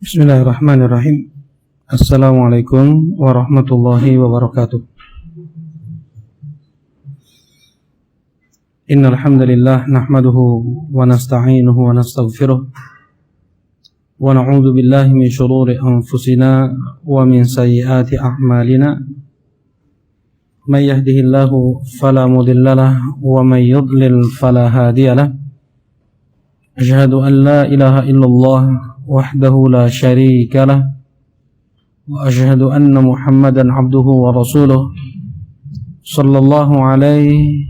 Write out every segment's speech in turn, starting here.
Bismillahirrahmanirrahim. Assalamualaikum warahmatullahi wabarakatuh. Innal hamdalillah nahmaduhu wa nasta'inuhu wa nastaghfiruh wa na'udzu billahi min shururi anfusina wa min sayyiati a'malina. May yahdihillahu fala mudilla lahu wa may yudlil fala hadiya lahu. Asyhadu an la ilaha illallah wahdahu la syarika lah wa asyhadu anna Muhammadan abduhu wa rasuluh sallallahu alaihi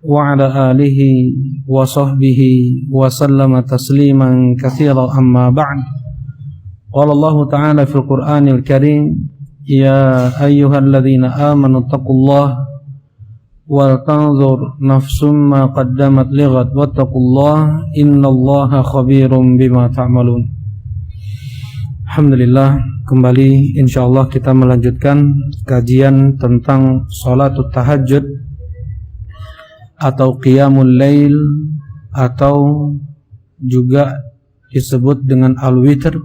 wa ala alihi wa sahbihi wa sallama tasliman katsiran amma ba'd. Qala Allah ta'ala fil Qur'anil Karim, ya ayyuhalladzina amanu taqullaha wal tanzur nafsum ma qaddamat lighad wattaqullaha innallaha khabirum bima ta'malun. Alhamdulillah, kembali insyaallah kita melanjutkan kajian tentang salatut tahajud atau qiyamul lail atau juga disebut dengan al-witr.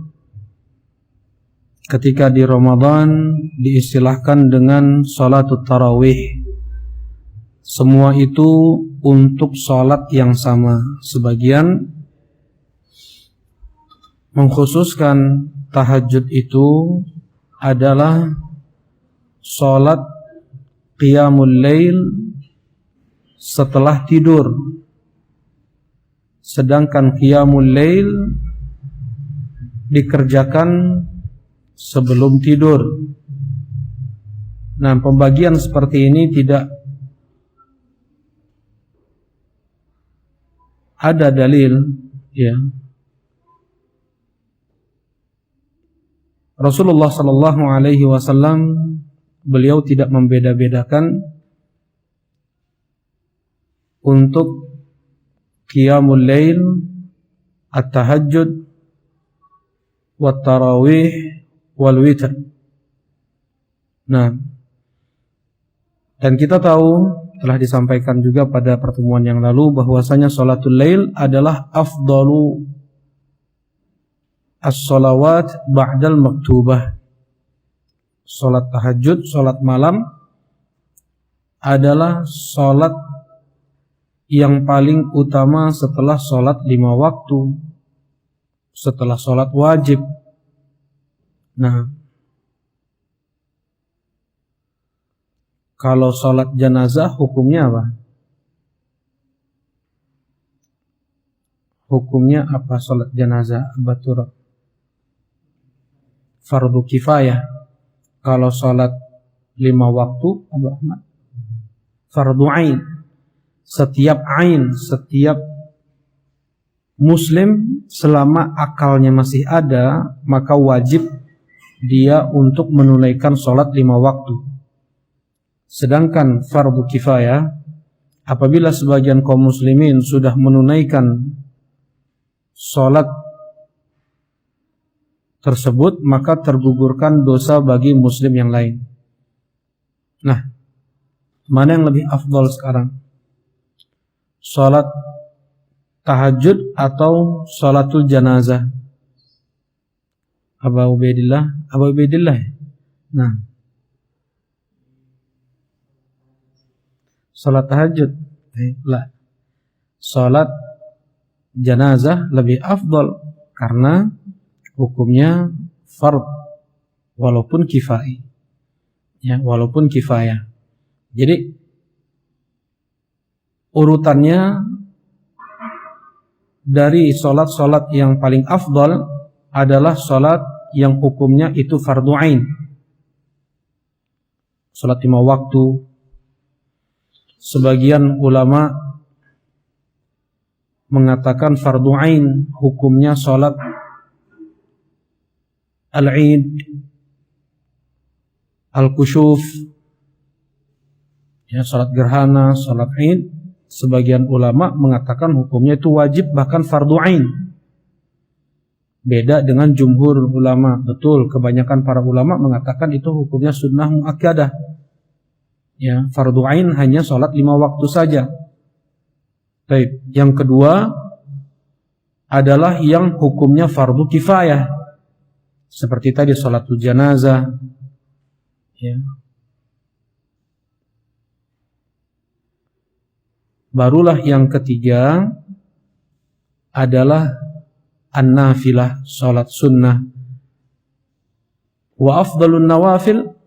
Ketika di Ramadan diistilahkan dengan salatut tarawih. Semua itu untuk sholat yang sama. Sebagian mengkhususkan tahajud itu adalah sholat qiyamul lail setelah tidur. Sedangkan qiyamul lail dikerjakan sebelum tidur. Nah, pembagian seperti ini tidak ada dalil, ya. Rasulullah sallallahu alaihi wasallam beliau tidak membeda-bedakan untuk qiyamul lail, at-tahajjud, wat tarawih, wal witr. Nah, dan kita tahu telah disampaikan juga pada pertemuan yang lalu bahwasanya sholatul lail adalah afdalu as-sholawat ba'dal maktubah. Sholat tahajud, sholat malam adalah sholat yang paling utama setelah sholat 5 waktu, setelah sholat wajib. Nah, kalau sholat jenazah hukumnya apa? Hukumnya apa sholat jenazah? Batur fardu kifayah. Kalau sholat 5 waktu, fardu ain. Setiap muslim selama akalnya masih ada, maka wajib dia untuk menunaikan sholat 5 waktu. Sedangkan fardu kifayah, apabila sebagian kaum muslimin sudah menunaikan sholat tersebut, maka tergugurkan dosa bagi muslim yang lain. Nah, mana yang lebih afdal sekarang? Sholat tahajud atau sholatul janazah? Abu Ubaidillah. Nah, sholat tahajud, sholat janazah lebih afdal karena hukumnya fard walaupun kifai, ya, walaupun kifayah. Jadi urutannya dari sholat-sholat yang paling afdal adalah sholat yang hukumnya itu fardu ain, sholat 5 waktu. Sebagian ulama mengatakan fardu ain hukumnya sholat al-Eid, al-Kusyuf, ya, sholat gerhana, sholat Eid. Sebagian ulama mengatakan hukumnya itu wajib, bahkan fardu ain. Beda dengan jumhur ulama. Betul, kebanyakan para ulama mengatakan itu hukumnya sunnah muakkadah. Ya, fardu ain hanya sholat 5 waktu saja. Baik, yang kedua adalah yang hukumnya fardu kifayah. seperti tadi sholatul janazah, ya. Barulah yang ketiga adalah an-nafilah, sholat sunnah. Wa afdalun nawafil,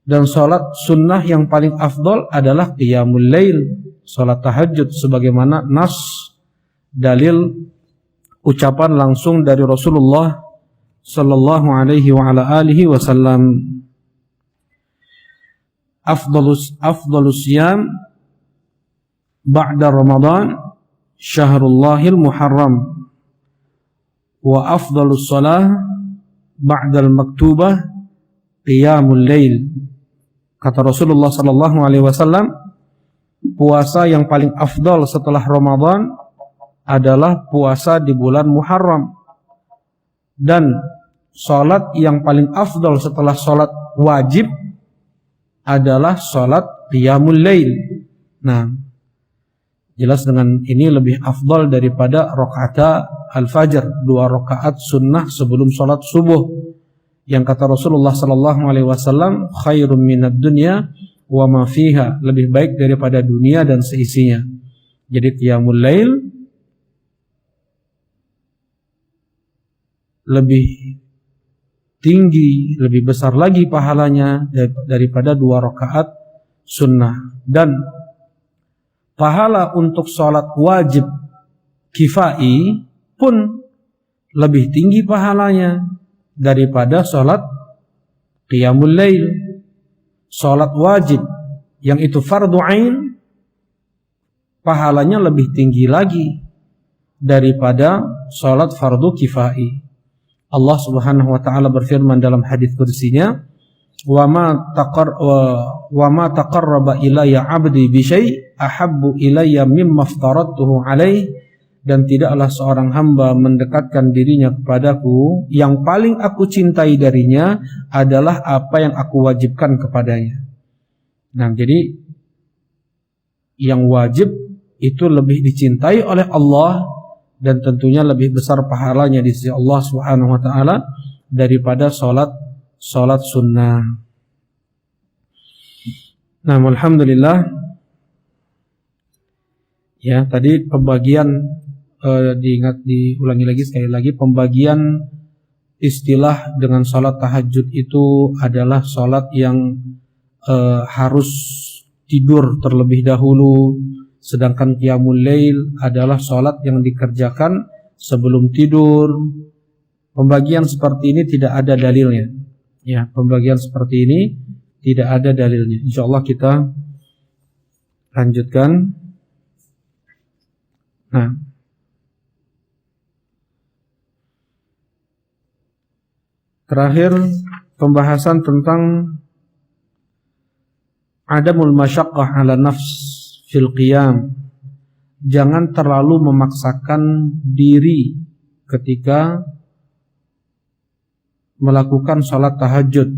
dan sholat sunnah yang paling afdal adalah qiyamul lail, sholat tahajud, sebagaimana nas dalil ucapan langsung dari Rasulullah sallallahu alaihi wa ala alihi wasallam. Afdalus siyam ba'da Ramadan syahrullahil muharram, wa afdalus shalah ba'dal maktubah qiyamul lail. Kata Rasulullah sallallahu alaihi wasallam, puasa yang paling afdal setelah Ramadan adalah puasa di bulan Muharram, dan salat yang paling afdal setelah salat wajib adalah salat qiyamul lail. Nah, jelas dengan ini lebih afdal daripada rakaat al-fajr, 2 rakaat sunnah sebelum salat subuh. Yang kata Rasulullah sallallahu alaihi wasallam, khairum minad dunya wa ma fiha, lebih baik daripada dunia dan seisinya. Jadi qiyamul lail lebih tinggi, lebih besar lagi pahalanya daripada 2 rakaat sunnah. Dan pahala untuk sholat wajib kifai pun lebih tinggi pahalanya daripada sholat qiyamul lail. Sholat wajib yang itu fardu ain pahalanya lebih tinggi lagi daripada sholat fardu kifai. Allah Subhanahu wa taala berfirman dalam hadis qudsinya, wa ma taqarraba ilayya 'abdi bi syai' ahabbu ilayya mimma aftaradtuhu alaihi, dan tidaklah seorang hamba mendekatkan dirinya kepadaku, yang paling aku cintai darinya adalah apa yang aku wajibkan kepadanya. Nah, jadi yang wajib itu lebih dicintai oleh Allah, dan tentunya lebih besar pahalanya di sisi Allah Subhanahu wa taala daripada salat sunnah. Nah, alhamdulillah, ya, tadi pembagian diulangi lagi sekali lagi, pembagian istilah dengan salat tahajud itu adalah salat yang harus tidur terlebih dahulu, sedangkan qiyamul lail adalah salat yang dikerjakan sebelum tidur. Pembagian seperti ini tidak ada dalilnya. Ya, pembagian seperti ini tidak ada dalilnya. Insyaallah kita lanjutkan. Nah, terakhir pembahasan tentang adamul masyaqqah 'ala nafs fil qiyam. Jangan terlalu memaksakan diri ketika melakukan salat tahajud,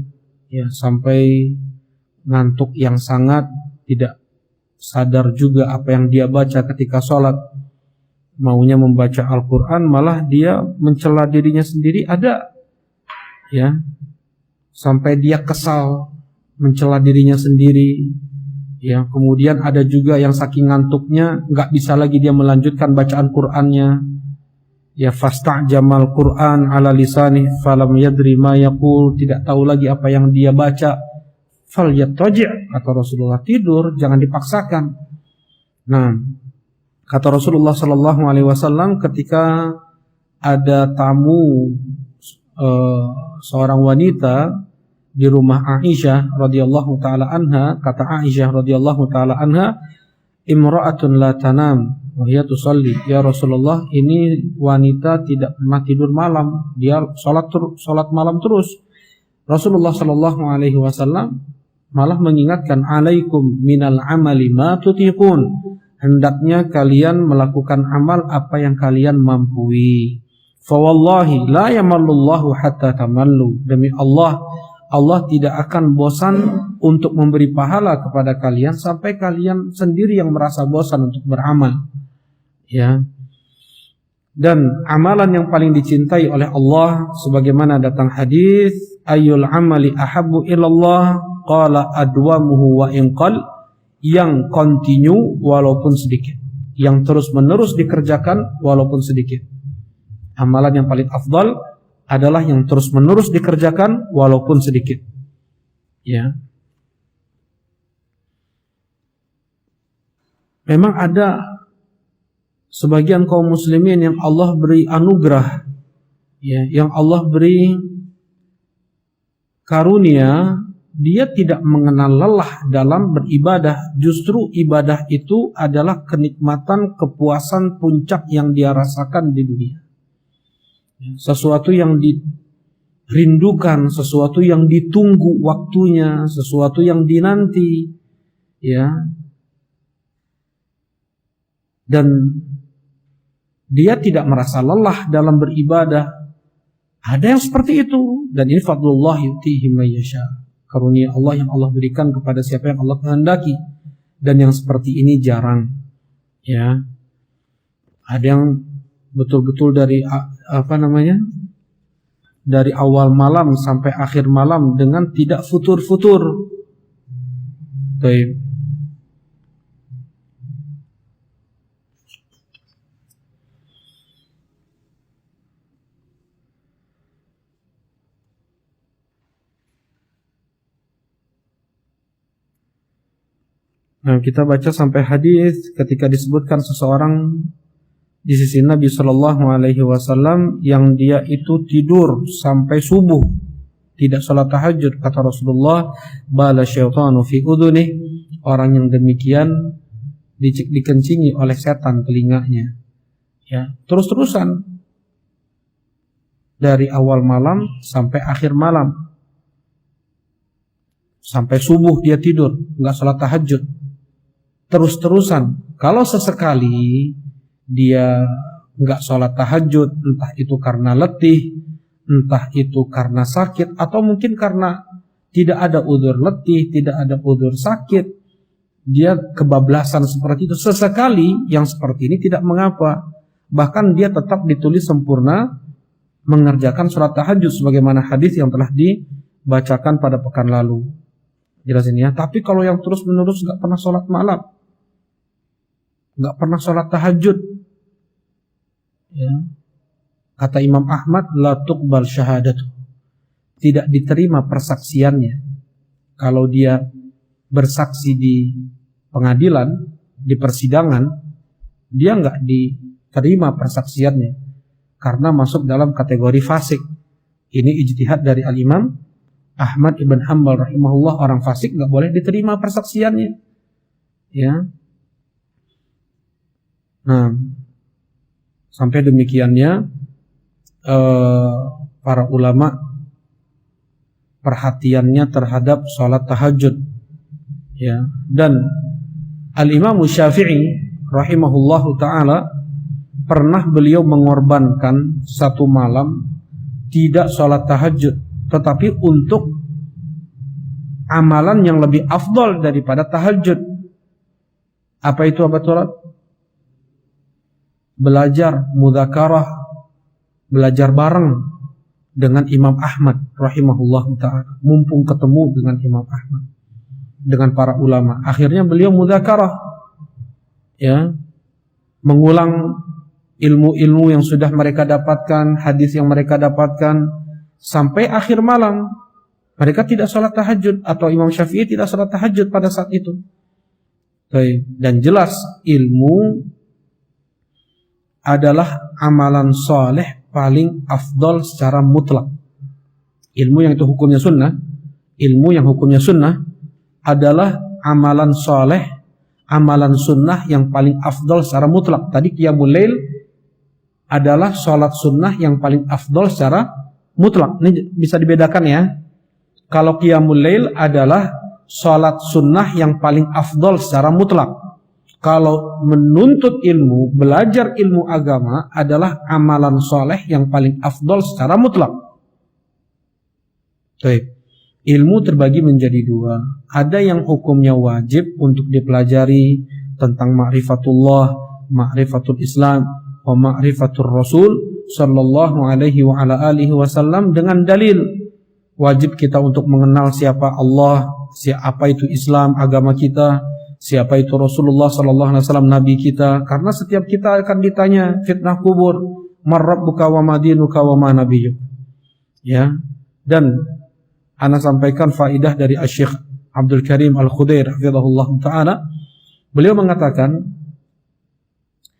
ya, sampai ngantuk yang sangat, tidak sadar juga apa yang dia baca ketika salat. Maunya membaca Al-Qur'an malah dia mencela dirinya sendiri, ada, ya, sampai dia kesal mencela dirinya sendiri, ya. Kemudian ada juga yang saking ngantuknya nggak bisa lagi dia melanjutkan bacaan Qur'annya, ya, fasta'jamal Qur'an ala lisani falam yadri ma yaqul, tidak tahu lagi apa yang dia baca. Falyattaji', kata Rasulullah, tidur, jangan dipaksakan. Nah, kata Rasulullah sallallahu alaihi wasallam ketika ada tamu seorang wanita di rumah Aisyah radhiyallahu taala anha, kata Aisyah radhiyallahu taala anha, imra'atun la tanam wa hiya tusalli. Ya Rasulullah, ini wanita tidak pernah tidur malam, dia salat malam terus. Rasulullah sallallahu alaihi wasallam malah mengingatkan, alaikum minal amali ma tutiqun, hendaknya kalian melakukan amal apa yang kalian mampu. Fa wallahi la yamallullahu hatta tamallu, demi Allah, Allah tidak akan bosan untuk memberi pahala kepada kalian sampai kalian sendiri yang merasa bosan untuk beramal, ya. Dan amalan yang paling dicintai oleh Allah sebagaimana datang hadis, ayyul amali ahabbu ilallah qala adwamuhu wa inqal, yang continue walaupun sedikit, yang terus-menerus dikerjakan walaupun sedikit. Amalan yang paling afdal adalah yang terus-menerus dikerjakan walaupun sedikit. Ya. Memang ada sebagian kaum muslimin yang Allah beri anugerah, ya, yang Allah beri karunia, dia tidak mengenal lelah dalam beribadah. Justru ibadah itu adalah kenikmatan, kepuasan puncak yang dia rasakan di dunia. Sesuatu yang dirindukan, sesuatu yang ditunggu waktunya, sesuatu yang dinanti, ya. Dan dia tidak merasa lelah dalam beribadah. Ada yang seperti itu, dan ini fadlullah yutihi may yasha. Karunia Allah yang Allah berikan kepada siapa yang Allah kehendaki, dan yang seperti ini jarang. Ya, ada yang betul-betul dari dari awal malam sampai akhir malam dengan tidak futur-futur. Baik. Nah, kita baca sampai hadis ketika disebutkan seseorang di sisi Nabi Shallallahu Alaihi Wasallam yang dia itu tidur sampai subuh, tidak sholat tahajud. Kata Rasulullah, bala syaitanu fi udhunih, orang yang demikian dikencingi oleh setan telinganya. Ya, terus-terusan dari awal malam sampai akhir malam, sampai subuh dia tidur, nggak sholat tahajud. Terus-terusan. Kalau sesekali dia nggak sholat tahajud, entah itu karena letih, entah itu karena sakit, atau mungkin karena tidak ada udzur letih, tidak ada udzur sakit, dia kebablasan seperti itu. Sesekali yang seperti ini tidak mengapa. Bahkan dia tetap ditulis sempurna mengerjakan sholat tahajud sebagaimana hadis yang telah dibacakan pada pekan lalu. Jelasin ya. Tapi kalau yang terus-menerus nggak pernah sholat malam, nggak pernah sholat tahajud, ya, kata Imam Ahmad, la tuqbal syahadatu, tidak diterima persaksiannya. Kalau dia bersaksi di pengadilan, di persidangan, dia nggak diterima persaksiannya karena masuk dalam kategori fasik. Ini ijtihad dari Al-Imam Ahmad ibn Hanbal rahimahullah. Orang fasik nggak boleh diterima persaksiannya, ya. Nah, sampai demikiannya para ulama perhatiannya terhadap sholat tahajud, ya. Dan Al-Imam Syafi'i rahimahullahu ta'ala pernah beliau mengorbankan satu malam tidak sholat tahajud, tetapi untuk amalan yang lebih afdal daripada tahajud. Apa itu abatul? Belajar mudzakarah, belajar bareng dengan Imam Ahmad rahimahullah ta'ala. Mumpung ketemu dengan Imam Ahmad, dengan para ulama, akhirnya beliau mudzakarah, ya, mengulang ilmu-ilmu yang sudah mereka dapatkan, hadis yang mereka dapatkan, sampai akhir malam. Mereka tidak sholat tahajud, atau Imam Syafi'i tidak sholat tahajud pada saat itu. Dan jelas ilmu adalah amalan soleh paling afdol secara mutlak. Ilmu yang itu hukumnya sunnah, ilmu yang hukumnya sunnah adalah amalan soleh, amalan sunnah yang paling afdol secara mutlak. Tadi qiyamul lail adalah sholat sunnah yang paling afdol secara mutlak. Ini bisa dibedakan ya. Kalau qiyamul lail adalah sholat sunnah yang paling afdol secara mutlak. Kalau menuntut ilmu, belajar ilmu agama adalah amalan soleh yang paling afdol secara mutlak. Baik. Ilmu terbagi menjadi dua. Ada yang hukumnya wajib untuk dipelajari tentang ma'rifatullah, ma'rifatul Islam, wa ma'rifatur Rasul sallallahu alaihi wa ala alihi wasallam dengan dalil. Wajib kita untuk mengenal siapa Allah, siapa itu Islam, agama kita, siapa itu Rasulullah sallallahu alaihi wasallam, nabi kita. Karena setiap kita akan ditanya fitnah kubur, man rabbuka wa ma dinuka wa ma nabiyyuk. Ya. Dan ana sampaikan faidah dari Asy-Syaikh Abdul Karim Al-Khudair hafizahullah taala. Beliau mengatakan,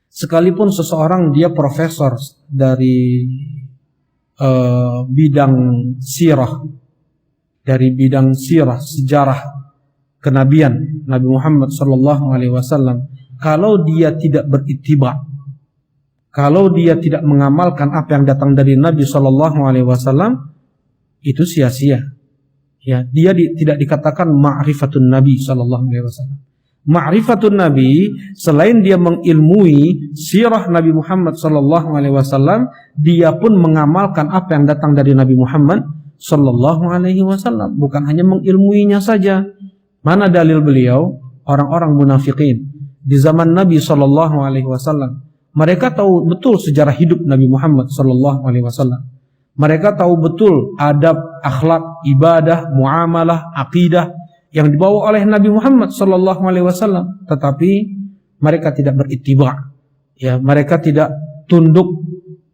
sekalipun seseorang dia profesor dari bidang sirah, dari bidang sirah, sejarah kenabian Nabi Muhammad sallallahu alaihi wasallam, kalau dia tidak berittiba, kalau dia tidak mengamalkan apa yang datang dari Nabi sallallahu alaihi wasallam, itu sia-sia. Ya, dia tidak dikatakan ma'rifatun Nabi sallallahu alaihi wasallam. Ma'rifatun Nabi, selain dia mengilmui sirah Nabi Muhammad sallallahu alaihi wasallam, dia pun mengamalkan apa yang datang dari Nabi Muhammad sallallahu alaihi wasallam, bukan hanya mengilmuinya saja. Mana dalil beliau? Orang-orang munafikin di zaman Nabi sallallahu alaihi wasallam, mereka tahu betul sejarah hidup Nabi Muhammad sallallahu alaihi wasallam. Mereka tahu betul adab, akhlak, ibadah, muamalah, akidah yang dibawa oleh Nabi Muhammad sallallahu alaihi wasallam, tetapi mereka tidak berittiba. Ya, mereka tidak tunduk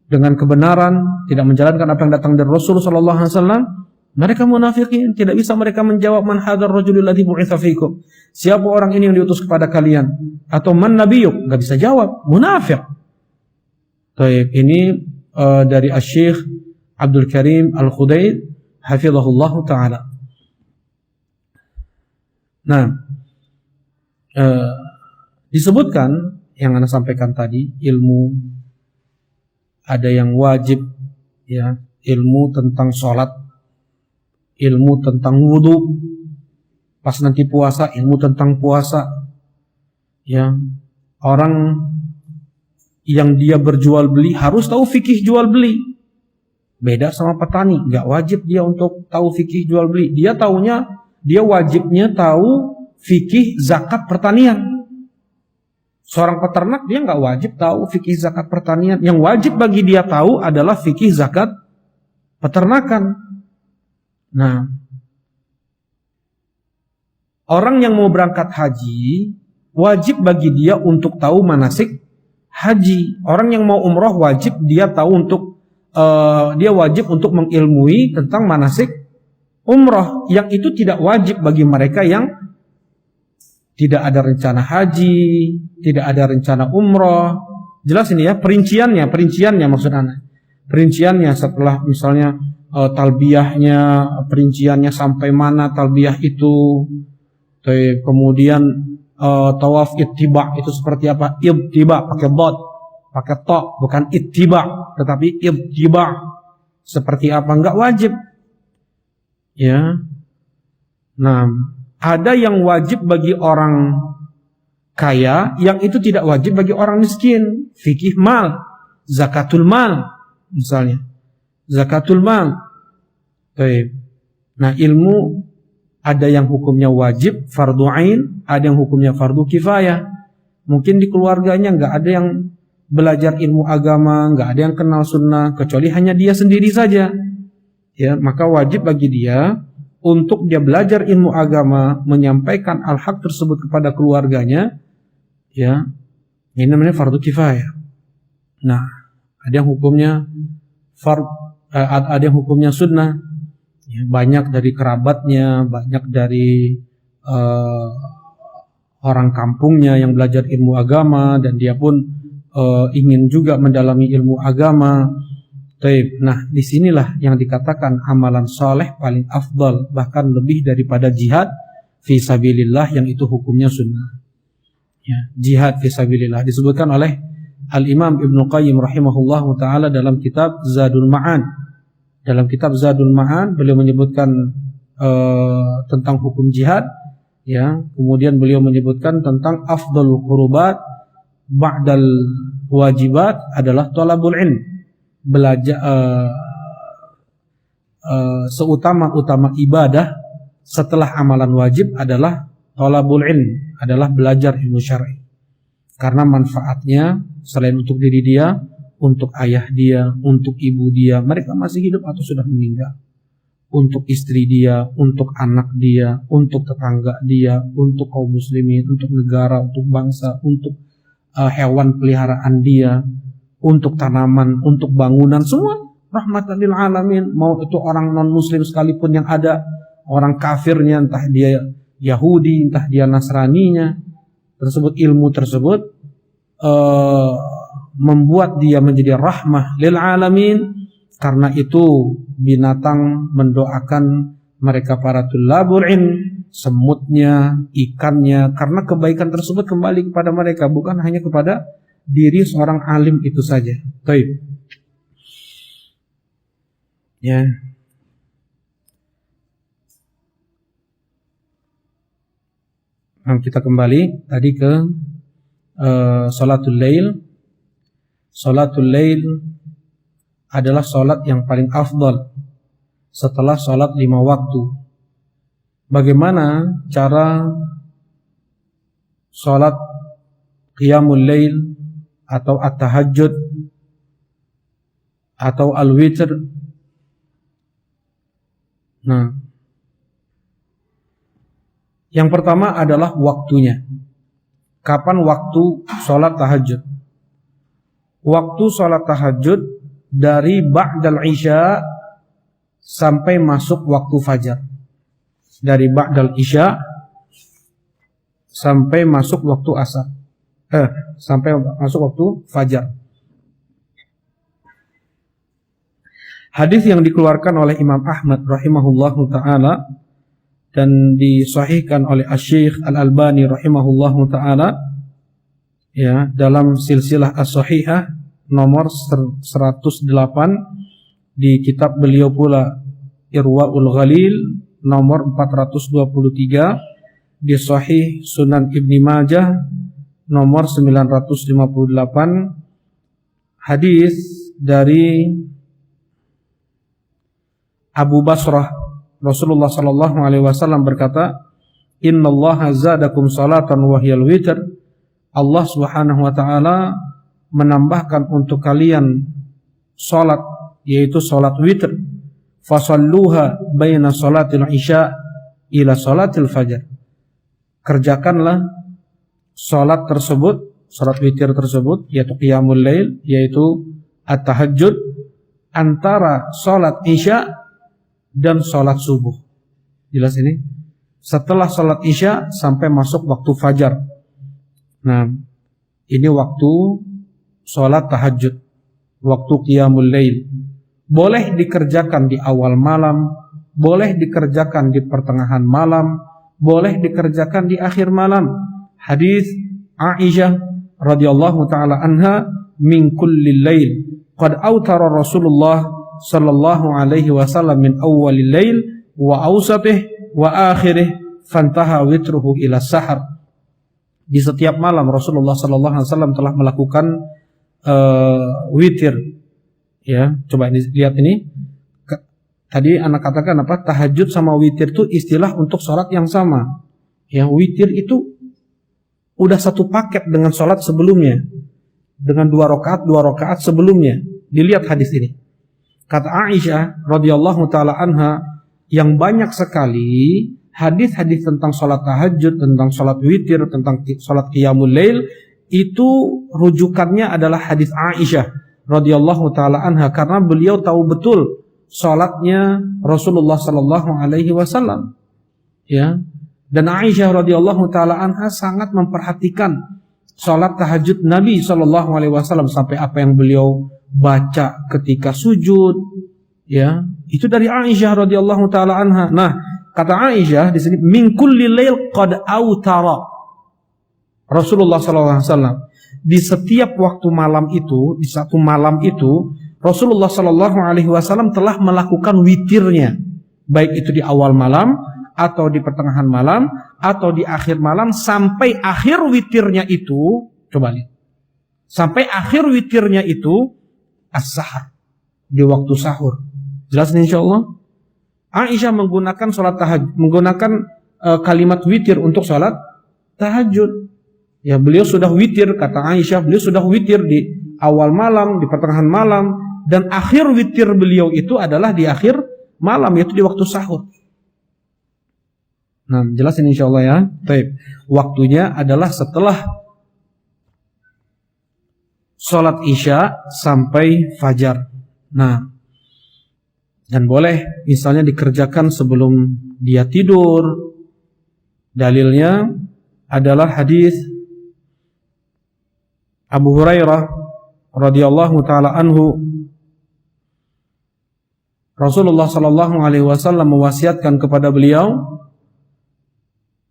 dengan kebenaran, tidak menjalankan apa yang datang dari Rasul sallallahu alaihi wasallam. Mereka munafikin, tidak bisa mereka menjawab man hadzal rajulul ladzi bu'itsa fikum. Siapa orang ini yang diutus kepada kalian? Atau man nabiyyuk? Enggak bisa jawab, munafik. Baik, ini dari Asy-Syaikh Abdul Karim Al-Khudair hafizahullah taala. Nah, disebutkan yang Anda sampaikan tadi, ilmu ada yang wajib, ya, ilmu tentang sholat, ilmu tentang wudu, pas nanti puasa, ilmu tentang puasa, ya. Orang yang dia berjual beli harus tahu fikih jual beli. Beda sama petani, nggak wajib dia untuk tahu fikih jual beli. Dia wajibnya tahu fikih zakat pertanian. Seorang peternak dia nggak wajib tahu fikih zakat pertanian. Yang wajib bagi dia tahu adalah fikih zakat peternakan. Nah, orang yang mau berangkat haji wajib bagi dia untuk tahu manasik haji. Orang yang mau umroh wajib dia tahu dia wajib untuk mengilmui tentang manasik umroh. Yang itu tidak wajib bagi mereka yang tidak ada rencana haji, tidak ada rencana umroh. Jelas ini ya, perinciannya maksud Anda. Perinciannya setelah misalnya talbiyahnya, perinciannya sampai mana talbiyah itu. Kemudian tawaf ittiba itu seperti apa? Ittiba pakai dot, pakai to, bukan ittiba, tetapi ittiba seperti apa? Enggak wajib. Ya. Nah, ada yang wajib bagi orang kaya, yang itu tidak wajib bagi orang miskin. Fikih mal, zakatul mal misalnya. Zakatul mal. Baik. Nah, ilmu ada yang hukumnya wajib, fardu ain, ada yang hukumnya fardu kifayah. Mungkin di keluarganya nggak ada yang belajar ilmu agama, nggak ada yang kenal sunnah, kecuali hanya dia sendiri saja. Ya, maka wajib bagi dia untuk dia belajar ilmu agama, menyampaikan al-haq tersebut kepada keluarganya. Ya, ini namanya fardu kifayah. Nah, ada yang hukumnya ada yang hukumnya sunnah. Ya, banyak dari kerabatnya, banyak dari orang kampungnya yang belajar ilmu agama dan dia pun ingin juga mendalami ilmu agama. Nah, disinilah yang dikatakan amalan soleh paling afdal, bahkan lebih daripada jihad fi sabilillah yang itu hukumnya sunnah. Ya, jihad fi sabilillah disebutkan oleh Al-Imam Ibnu Qayyim rahimahullahu taala dalam kitab Zadul Ma'ad. Dalam kitab Zadul Ma'ad beliau menyebutkan tentang hukum jihad, ya. Kemudian beliau menyebutkan tentang afdalul qurubat ba'dal wajibat adalah talabul ilm. Belajar seutama-utama ibadah setelah amalan wajib adalah talabul ilm, adalah belajar ilmu syar'i. Karena manfaatnya selain untuk diri dia, untuk ayah dia, untuk ibu dia, mereka masih hidup atau sudah meninggal. Untuk istri dia, untuk anak dia, untuk tetangga dia, untuk kaum muslimin, untuk negara, untuk bangsa, untuk hewan peliharaan dia, untuk tanaman, untuk bangunan, semua rahmatan lil alamin. Mau itu orang non muslim sekalipun yang ada, orang kafirnya, entah dia Yahudi, entah dia Nasraninya, tersebut ilmu tersebut membuat dia menjadi rahmah lil alamin. Karena itu binatang mendoakan mereka para tulabul ilm, semutnya, ikannya, karena kebaikan tersebut kembali kepada mereka, bukan hanya kepada diri seorang alim itu saja. Baik. Ya. Nah, kita kembali tadi ke salatul lail. Salatul lail adalah salat yang paling afdal setelah salat 5 waktu. Bagaimana cara salat qiyamul lail atau at-tahajjud atau al-witr? Nah, yang pertama adalah waktunya. Kapan waktu salat tahajud? Waktu salat tahajud dari ba'dal isya sampai masuk waktu fajar. Dari ba'dal isya sampai masuk waktu asar. Sampai masuk waktu fajar. Hadis yang dikeluarkan oleh Imam Ahmad rahimahullahu taala dan disahihkan oleh Asy-Syaikh Al-Albani rahimahullahu taala, ya, dalam silsilah as-sahihah nomor 108, di kitab beliau pula Irwaul Ghalil nomor 423, di Sahih Sunan Ibni Majah nomor 958, hadis dari Abu Basrah, Rasulullah sallallahu alaihi wasallam berkata, "Innallaha zadakum salatan wa hiyal witr." Allah Subhanahu wa taala menambahkan untuk kalian salat, yaitu salat witr. Fasalluha baina salatil isya ila salatil fajar. Kerjakanlah salat tersebut, salat witir tersebut, yaitu qiyamul lail, yaitu at-tahajjud, antara salat isya dan salat subuh. Jelas ini? Setelah salat isya sampai masuk waktu fajar. Nah, ini waktu salat tahajud, waktu qiyamul lail. Boleh dikerjakan di awal malam, boleh dikerjakan di pertengahan malam, boleh dikerjakan di akhir malam. Hadis Aisyah radhiyallahu taala anha, min kulli lail qad autara Rasulullah sallallahu alaihi wasallam min awwalil lail wa awsatih wa akhirih fantaha witruhu ila sahar. Di setiap malam Rasulullah sallallahu alaihi wasallam telah melakukan witir. Ya, coba lihat ini. Tadi anak katakan apa? Tahajud sama witir itu istilah untuk sholat yang sama. Ya, witir itu udah satu paket dengan sholat sebelumnya, dengan 2 rakaat sebelumnya. Dilihat hadis ini. Kata Aisyah radhiyallahu taala anha, yang banyak sekali hadis-hadis tentang salat tahajud, tentang salat witir, tentang salat qiyamul lail, itu rujukannya adalah hadis Aisyah radhiyallahu taala anha, karena beliau tahu betul salatnya Rasulullah sallallahu alaihi wasallam. Ya. Dan Aisyah radhiyallahu taala anha sangat memperhatikan salat tahajud Nabi sallallahu alaihi wasallam, sampai apa yang beliau baca ketika sujud, ya, itu dari Aisyah radhiyallahu taala anha. Nah, kata Aisyah di sini, min kulli lail qad autara Rasulullah sallallahu alaihi wasallam. Di setiap waktu malam itu, di satu malam itu, Rasulullah sallallahu alaihi wasallam telah melakukan witirnya, baik itu di awal malam atau di pertengahan malam atau di akhir malam, sampai akhir witirnya itu, coba lihat. Sampai akhir witirnya itu as-sahar, di waktu sahur. Jelas insyaallah. Aisyah menggunakan salat tahajud, menggunakan kalimat witir untuk salat tahajud. Ya, beliau sudah witir, kata Aisyah, beliau sudah witir di awal malam, di pertengahan malam, dan akhir witir beliau itu adalah di akhir malam, yaitu di waktu sahur. Nah, jelasin insyaallah ya. Baik. Waktunya adalah setelah sholat isya sampai fajar. Nah, dan boleh misalnya dikerjakan sebelum dia tidur. Dalilnya adalah hadis Abu Hurairah radhiyallahu taala anhu. Rasulullah sallallahu alaihi wasallam mewasiatkan kepada beliau,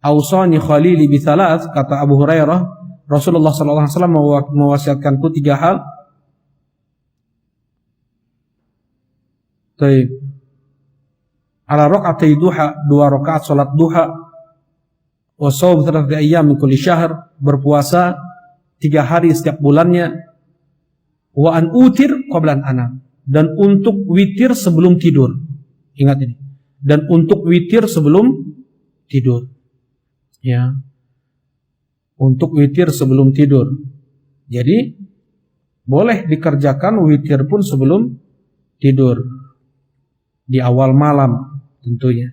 "Ausani khalili bi thalath," kata Abu Hurairah, Rasulullah sallallahu alaihi wasallam mewasiatkanku 3 hal. Baik. Ala rakaat duha, 2 rakaat salat duha. Wa shaum 3 ayyam min kulli syahr, berpuasa 3 hari setiap bulannya. Wa an utir qabla an anam, dan untuk witir sebelum tidur. Ingat ini. Dan untuk witir sebelum tidur. Ya. Untuk witir sebelum tidur. Jadi boleh dikerjakan witir pun sebelum tidur. Di awal malam tentunya.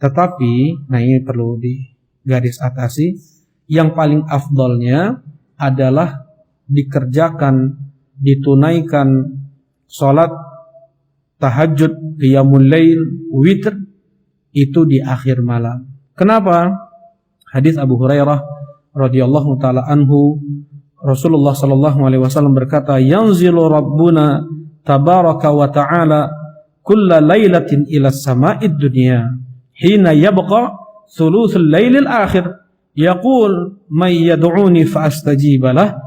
Tetapi, nah ini perlu digaris atasi, yang paling afdolnya adalah dikerjakan, ditunaikan sholat tahajud, qiyamul lail, witr itu di akhir malam. Kenapa? Hadis Abu Hurairah radhiyallahu taala anhu, Rasulullah sallallahu alaihi wasallam berkata, "Yanzilu Rabbuna tabaraka wa ta'ala kulla lailatin ila sama'id dunya hina yabqa thuluthul lailil akhir yaqul may yad'uni fa astajiba lah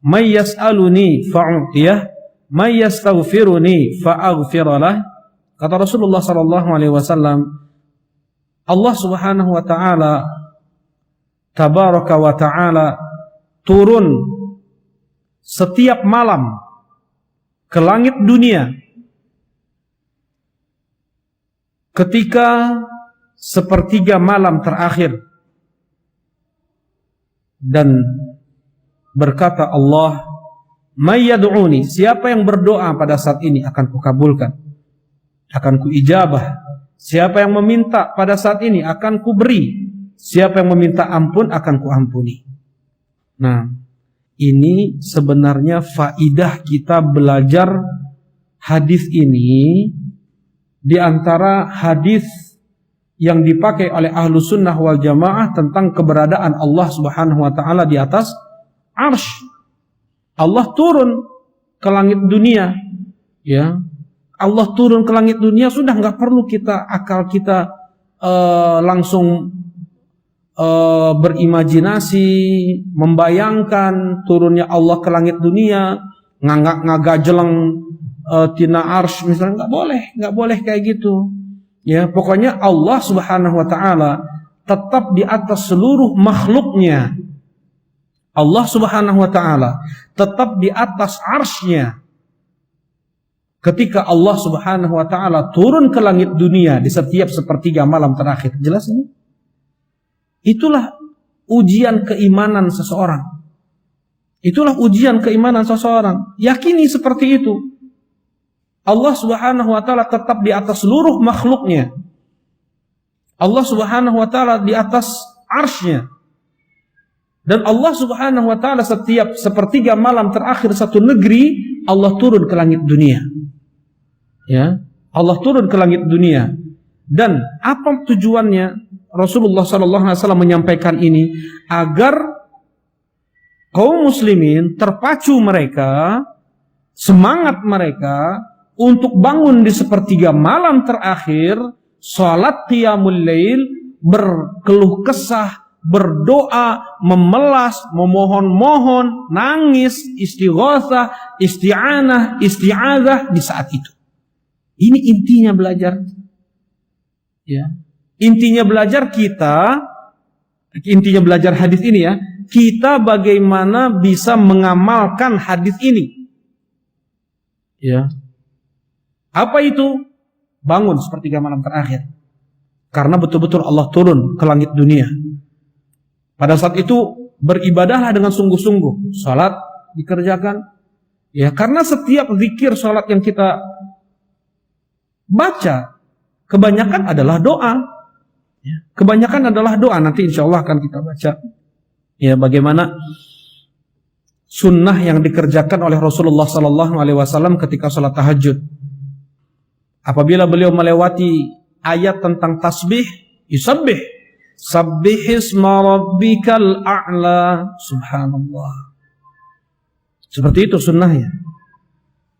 may yas'aluni fa'utiyah may yastaghfiruni fa aghfir lah." Kata Rasulullah sallallahu alaihi wasallam, Allah Subhanahu wa taala tabaraka wa ta'ala turun setiap malam ke langit dunia ketika sepertiga malam terakhir, dan berkata Allah, "May yad'uni," siapa yang berdoa pada saat ini akan kukabulkan, akan kuijabah. Siapa yang meminta pada saat ini akan kuberi. Siapa yang meminta ampun akan kuampuni. Nah, ini sebenarnya faidah kita belajar hadis ini, di antara hadis yang dipakai oleh ahlu sunnah wal jamaah tentang keberadaan Allah subhanahu wa ta'ala di atas arsy. Allah turun ke langit dunia, ya. Allah turun ke langit dunia, sudah nggak perlu akal kita langsung berimajinasi, membayangkan turunnya Allah ke langit dunia, ngagajeleng tina arsy misalnya, nggak boleh kayak gitu. Ya, pokoknya Allah Subhanahu wa taala tetap di atas seluruh makhluknya. Allah Subhanahu wa taala tetap di atas arsy-Nya. Ketika Allah Subhanahu wa taala turun ke langit dunia di setiap sepertiga malam terakhir. Jelas ini? Itulah ujian keimanan seseorang. Itulah ujian keimanan seseorang. Yakini seperti itu. Allah Subhanahu wa taala tetap di atas seluruh makhluknya. Allah Subhanahu wa taala di atas arsy-Nya. Dan Allah Subhanahu wa taala setiap sepertiga malam terakhir satu negeri, Allah turun ke langit dunia. Ya, Allah turun ke langit dunia. Dan apa tujuannya? Rasulullah sallallahu alaihi wasallam menyampaikan ini agar kaum muslimin terpacu mereka, semangat mereka untuk bangun di sepertiga malam terakhir, salat qiyamul lail, berkeluh kesah, berdoa, memelas, memohon-mohon, nangis, istighatsah, isti'anah, isti'adzah di saat itu. Ini intinya belajar. Ya. Intinya belajar hadis ini ya. Kita bagaimana bisa mengamalkan hadis ini. Ya. Apa itu? Bangun sepertiga malam terakhir. Karena betul-betul Allah turun ke langit dunia. Pada saat itu beribadahlah dengan sungguh-sungguh. Salat dikerjakan. Ya, karena setiap zikir salat yang kita baca kebanyakan adalah doa. Ya, kebanyakan adalah doa. Nanti insya Allah akan kita baca. Ya, bagaimana sunnah yang dikerjakan oleh Rasulullah Sallallahu Alaihi Wasallam ketika salat tahajud. Apabila beliau melewati ayat tentang tasbih, yusabbih, sabbihisma rabbikal a'la, subhanallah. Seperti itu sunnahnya.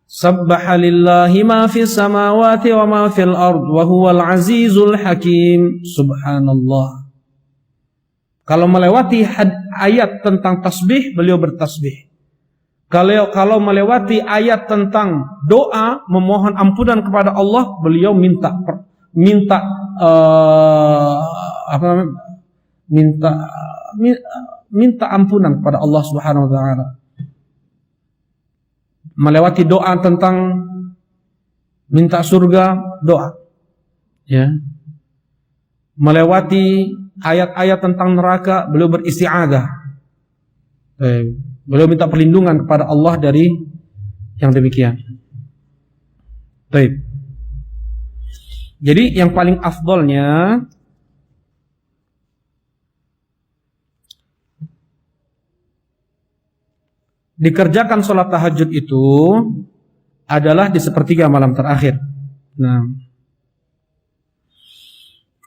Sabbaha lillahi ma fis samawati wa ma fil ard wa huwal azizul hakim, subhanallah. Kalau melewati ayat tentang tasbih, beliau bertasbih. Kalau melewati ayat tentang doa, memohon ampunan kepada Allah, beliau minta ampunan kepada Allah Subhanahu wa taala. Melewati doa tentang minta surga, doa. Ya. Melewati ayat-ayat tentang neraka, beliau beristi'adzah. Beliau minta perlindungan kepada Allah dari yang demikian. Baik. Jadi yang paling afdolnya dikerjakan sholat tahajud itu adalah di sepertiga malam terakhir. Nah,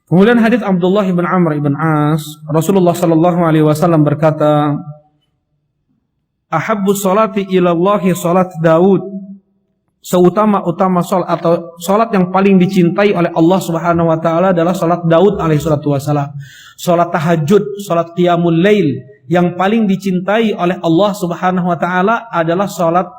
kemudian hadits Abdullah bin Amr bin As, Rasulullah sallallahu alaihi wasallam berkata, "Ahabbu sholati ilallahi sholat Daud." Seutama-utama sholat atau sholat yang paling dicintai oleh Allah Subhanahu wa taala adalah sholat Daud alaihi salatu wasallam. Sholat tahajud, sholat qiyamul lail yang paling dicintai oleh Allah Subhanahu wa taala adalah sholat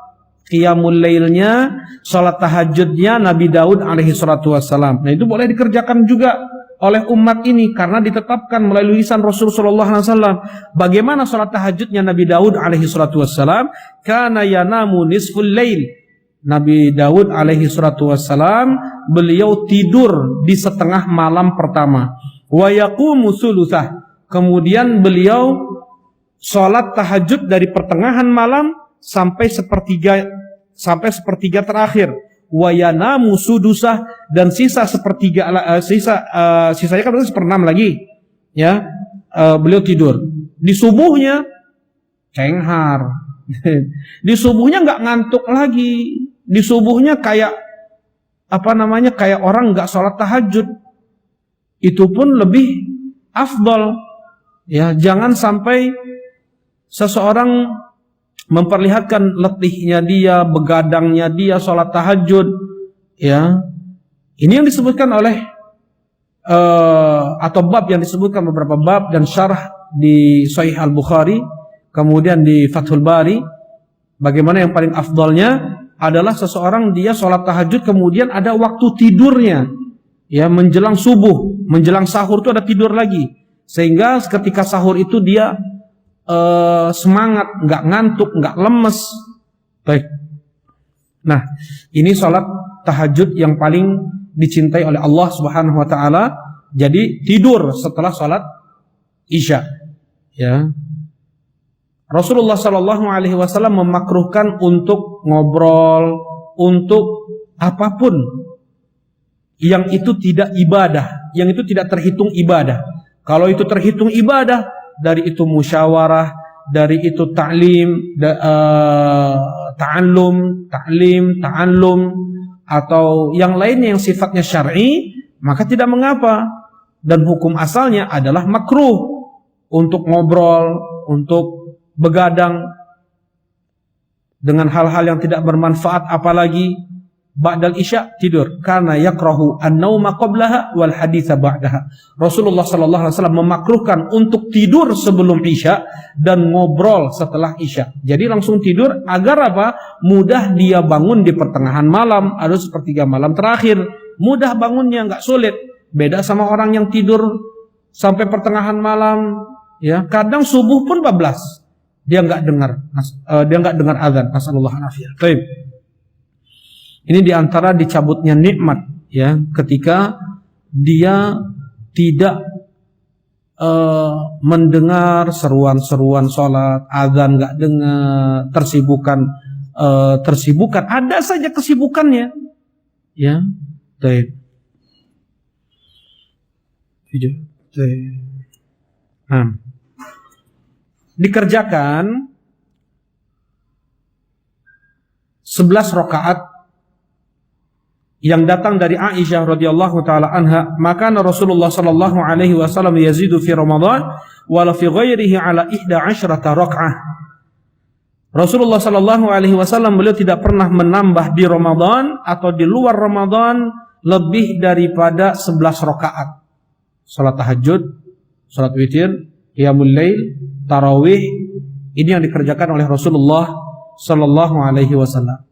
qiyamul lailnya, sholat tahajudnya Nabi Daud alaihi salatu wasallam. Nah, itu boleh dikerjakan juga oleh umat ini karena ditetapkan melalui lisan Rasul sallallahu alaihi wasallam. Bagaimana sholat tahajudnya Nabi Daud alaihi salatu wasallam? Kana yanamu nisful lail. Nabi Daud alaihi salatu wassalam beliau tidur di setengah malam pertama. Wa yaqumu thulutsah. Kemudian beliau salat tahajud dari pertengahan malam sampai sepertiga terakhir. Wa yanamu sudusah, dan sisa sepertiga sisanya kan berarti 1/6 lagi. Ya. Beliau tidur. Di subuhnya cenghar. Di subuhnya enggak ngantuk lagi. Di subuhnya kayak kayak orang nggak sholat tahajud. Itu pun lebih afdol. Ya, jangan sampai seseorang memperlihatkan letihnya dia, begadangnya dia sholat tahajud. Ya, ini yang disebutkan oleh atau bab yang disebutkan beberapa bab dan syarah di Sahih Al-Bukhari, kemudian di Fathul Bari. Bagaimana yang paling afdolnya adalah seseorang dia sholat tahajud kemudian ada waktu tidurnya, ya, menjelang subuh, menjelang sahur itu ada tidur lagi, sehingga ketika sahur itu dia semangat, nggak ngantuk, nggak lemes. Baik. Nah, ini sholat tahajud yang paling dicintai oleh Allah Subhanahu Wa Taala. Jadi tidur setelah sholat isya, ya. Rasulullah Sallallahu Alaihi Wasallam memakruhkan untuk ngobrol, untuk apapun yang itu tidak ibadah, yang itu tidak terhitung ibadah. Kalau itu terhitung ibadah, dari itu musyawarah, dari itu ta'lim, ta'allum, atau yang lainnya yang sifatnya syar'i, maka tidak mengapa. Dan hukum asalnya adalah makruh untuk ngobrol, untuk begadang dengan hal-hal yang tidak bermanfaat, apalagi ba'dal isya tidur, karena yakrahu an-nauma qablaha wal haditsa ba'daha. Rasulullah sallallahu alaihi wasallam memakruhkan untuk tidur sebelum isya dan ngobrol setelah isya. Jadi langsung tidur agar apa? Mudah dia bangun di pertengahan malam atau sepertiga malam terakhir. Mudah bangunnya, enggak sulit. Beda sama orang yang tidur sampai pertengahan malam, ya. Kadang subuh pun bablas. Dia enggak dengar azan. Nasallallahu alaihi wasallam. Baik. Ini diantara dicabutnya nikmat, ya, ketika dia tidak mendengar seruan-seruan sholat, azan nggak dengar, tersibukan, ada saja kesibukannya, ya. Baik. Dikerjakan 11 rakaat yang datang dari Aisyah radhiyallahu taala anha, maka Rasulullah sallallahu alaihi wasallam yazidu fi Ramadan wala fi ghairihi ala 11 rakaat. Rasulullah sallallahu alaihi wasallam beliau tidak pernah menambah di Ramadan atau di luar Ramadan lebih daripada 11 rakaat. Salat tahajud, salat witir, qiyamul lail, tarawih, ini yang dikerjakan oleh Rasulullah sallallahu alaihi wasallam.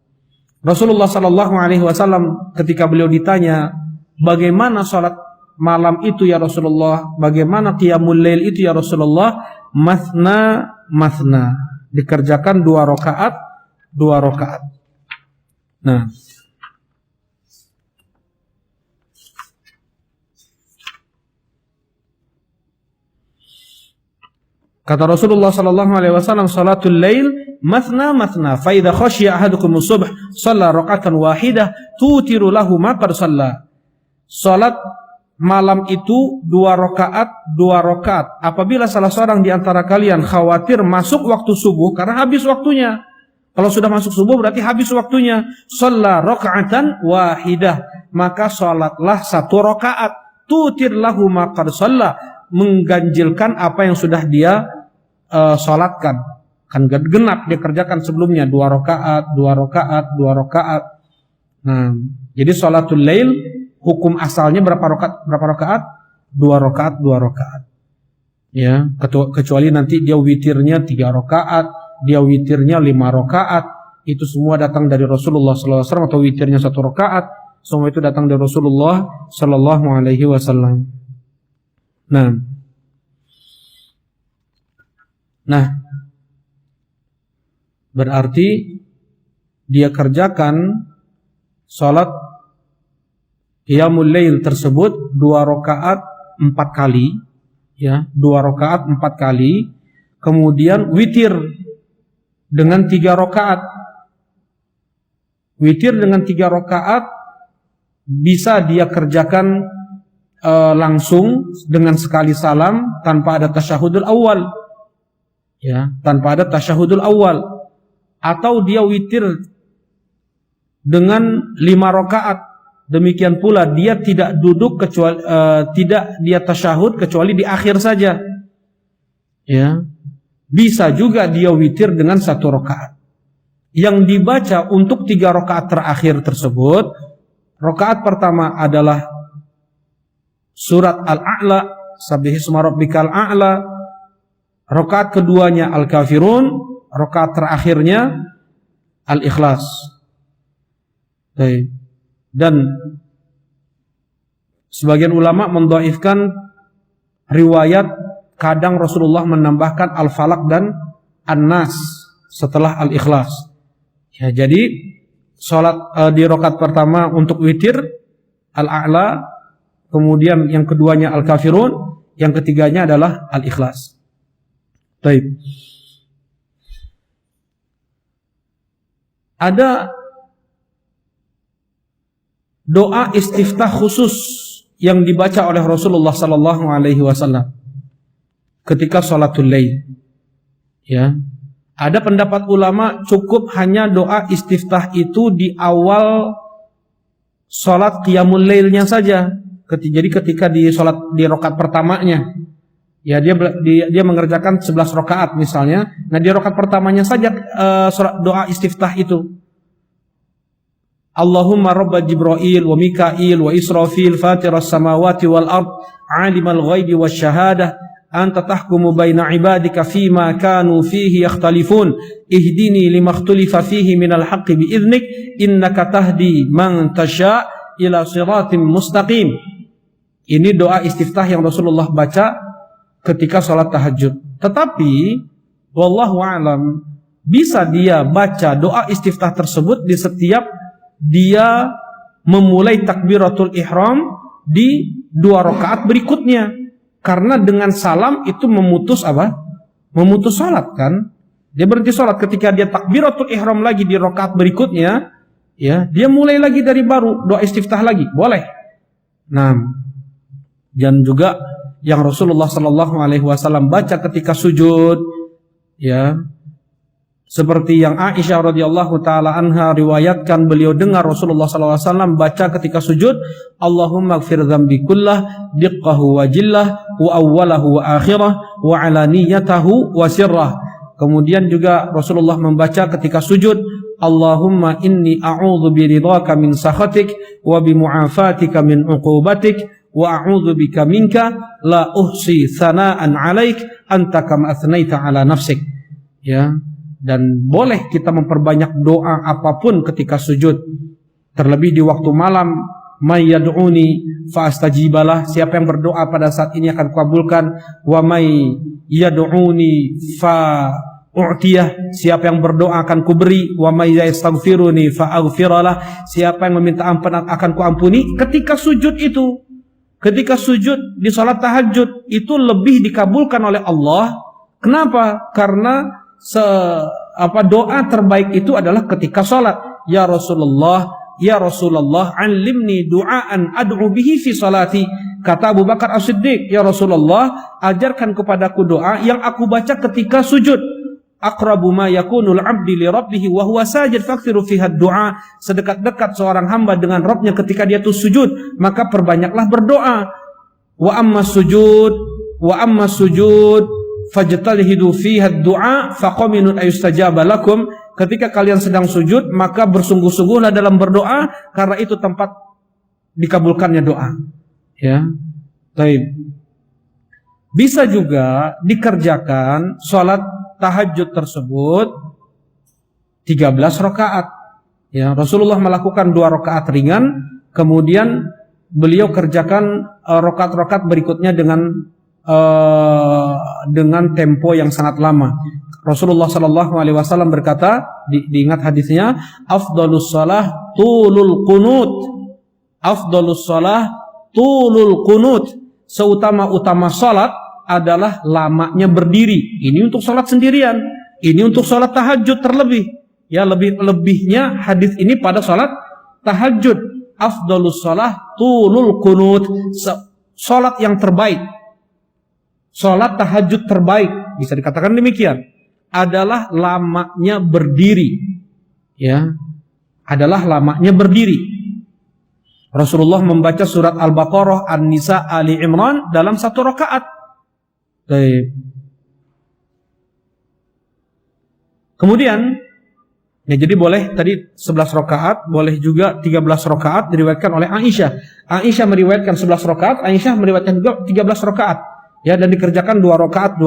Rasulullah sallallahu alaihi wasallam ketika beliau ditanya, bagaimana salat malam itu ya Rasulullah, bagaimana qiyamul lail itu ya Rasulullah, mathna, dikerjakan 2 rakaat. Nah, kata Rasulullah sallallahu alaihi wasallam, salatul lail mathna, fa idza khashiya ahadukum as-subh shalla raka'atan wahidah tutiru lahu ma qad shalla. Salat malam itu 2 rakaat. Apabila salah seorang di antara kalian khawatir masuk waktu subuh karena habis waktunya. Kalau sudah masuk subuh berarti habis waktunya. Shalla raka'atan wahidah, maka salatlah 1 rakaat. Tutir lahu ma qad shalla, mengganjilkan apa yang sudah dia salatkan. Kan genap dia kerjakan sebelumnya 2 rakaat. Nah, jadi salatul lail hukum asalnya berapa rakaat? 2 rakaat. Ya, kecuali nanti dia witirnya 3 rakaat, dia witirnya 5 rakaat, itu semua datang dari Rasulullah sallallahu alaihi wasallam, atau witirnya 1 rakaat, semua itu datang dari Rasulullah sallallahu alaihi wasallam. Nah, berarti dia kerjakan salat qiyamul lail tersebut 2 rakaat 4 kali, ya, 2 rakaat 4 kali, kemudian witir dengan 3 rakaat. Witir dengan 3 rakaat bisa dia kerjakan langsung dengan sekali salam tanpa ada tasyahudul awal, ya, tanpa ada tasyahudul awal. Atau dia witir dengan 5 rakaat, demikian pula dia tidak duduk kecuali tidak dia tasyahud kecuali di akhir saja, ya. Bisa juga dia witir dengan 1 rakaat. Yang dibaca untuk 3 rakaat terakhir tersebut, rakaat pertama adalah surat Al-A'la, Sabbihisma rabbikal a'la, rakaat keduanya Al-Kafirun, rakaat terakhirnya Al-Ikhlas. Dan sebagian ulama mendhaifkan riwayat kadang Rasulullah menambahkan Al-Falaq dan An-Nas setelah Al-Ikhlas. Ya, jadi salat di rakaat pertama untuk witir Al-A'la, kemudian yang keduanya Al-Kafirun, yang ketiganya adalah Al-Ikhlas. Baik. Ada doa istiftah khusus yang dibaca oleh Rasulullah sallallahu alaihi wasallam ketika salatul lail. Ya. Ada pendapat ulama cukup hanya doa istiftah itu di awal salat qiyamul lailnya saja. Jadi ketika di salat di rakaat pertamanya, ya, dia mengerjakan 11 rakaat misalnya. Nah, di rakaat pertamanya saja doa istiftah itu. Allahumma rabba Jibril wa Mikail wa Israfil fatiras samawati wal ard alimal ghaibi wasyahadah anta tahkumu baina ibadika fima kanu fihi yakhtalifun ihdini lima ikhtalifa fihi minal haqqi biiznik innaka tahdi man tasya ila siratim mustaqim. Ini doa istiftah yang Rasulullah baca ketika sholat tahajud. Tetapi wallahu a'lam, bisa dia baca doa istiftah tersebut di setiap dia memulai takbiratul ihram di 2 rakaat berikutnya. Karena dengan salam itu memutus apa? Memutus salat kan? Dia berhenti salat ketika dia takbiratul ihram lagi di rakaat berikutnya, ya, dia mulai lagi dari baru doa istiftah lagi, boleh. Nah, dan juga yang Rasulullah sallallahu alaihi wasallam baca ketika sujud, ya, seperti yang Aisyah radhiyallahu taala anha riwayatkan, beliau dengar Rasulullah sallallahu alaihi wasallam baca ketika sujud, Allahumma ighfir dzambi kullah diqqahu wa jillah wa awwalahu wa akhirah wa alaniyatahu wa sirrah. Kemudian juga Rasulullah membaca ketika sujud, Allahumma inni a'udzu biridhaka min sakhatik wa bimu'afatika min 'uqubatik wa a'udzu bika minka la uhsi tsana'an 'alaik anta kama athnaita 'ala nafsik. Ya. Dan boleh kita memperbanyak doa apapun ketika sujud. Terlebih di waktu malam, may yad'uni fa astajibalah, siapa yang berdoa pada saat ini akan kabulkan. Wa may yad'uni fa u'tiyah, siapa yang berdoa akan kuberi. Wa may yastaghfiruni fa aghfiralah, siapa yang meminta ampunan akan kuampuni. Ketika sujud itu, ketika sujud di salat tahajud itu lebih dikabulkan oleh Allah. Kenapa? Karena doa terbaik itu adalah ketika salat. Ya Rasulullah, alimni du'aan ad'u bihi fi salati. Kata Abu Bakar As-Siddiq, ya Rasulullah, ajarkan kepadaku doa yang aku baca ketika sujud. Aqrabu ma yakunul 'abdi li rabbih wa huwa sajid fakthiru fiha du'a. Sedekat-dekat seorang hamba dengan Rabbnya ketika dia tuh sujud, maka perbanyaklah berdoa. Wa amma sujud fajtalihidu fiha du'a faqaminun ayustajaba lakum. Ketika kalian sedang sujud, maka bersungguh-sungguhlah dalam berdoa, karena itu tempat dikabulkannya doa. Ya. Baik. Bisa juga dikerjakan salat tahajud tersebut 13 rakaat. Ya, Rasulullah melakukan 2 rakaat ringan, kemudian beliau kerjakan rakaat-rakaat berikutnya dengan tempo yang sangat lama. Rasulullah sallallahu alaihi wasallam berkata, diingat hadisnya, afdhalus shalah tulul qunut. Afdhalus shalah tulul qunut. Seutama-utama salat adalah lamanya berdiri. Ini untuk salat sendirian, ini untuk salat tahajud terlebih. Ya, lebih-lebihnya hadis ini pada salat tahajud. Afdhalus shalah tulul qunut. Salat yang terbaik, salat tahajud terbaik, bisa dikatakan demikian, adalah lamanya berdiri. Ya, adalah lamanya berdiri. Rasulullah membaca surat Al-Baqarah, An-Nisa, Ali Imran dalam 1 rakaat. Baik. Kemudian, ya, jadi boleh tadi 11 rakaat, boleh juga 13 rakaat diriwayatkan oleh Aisyah. Aisyah meriwayatkan 11 rakaat, Aisyah meriwayatkan juga 13 rakaat. Ya, dan dikerjakan 2 rakaat.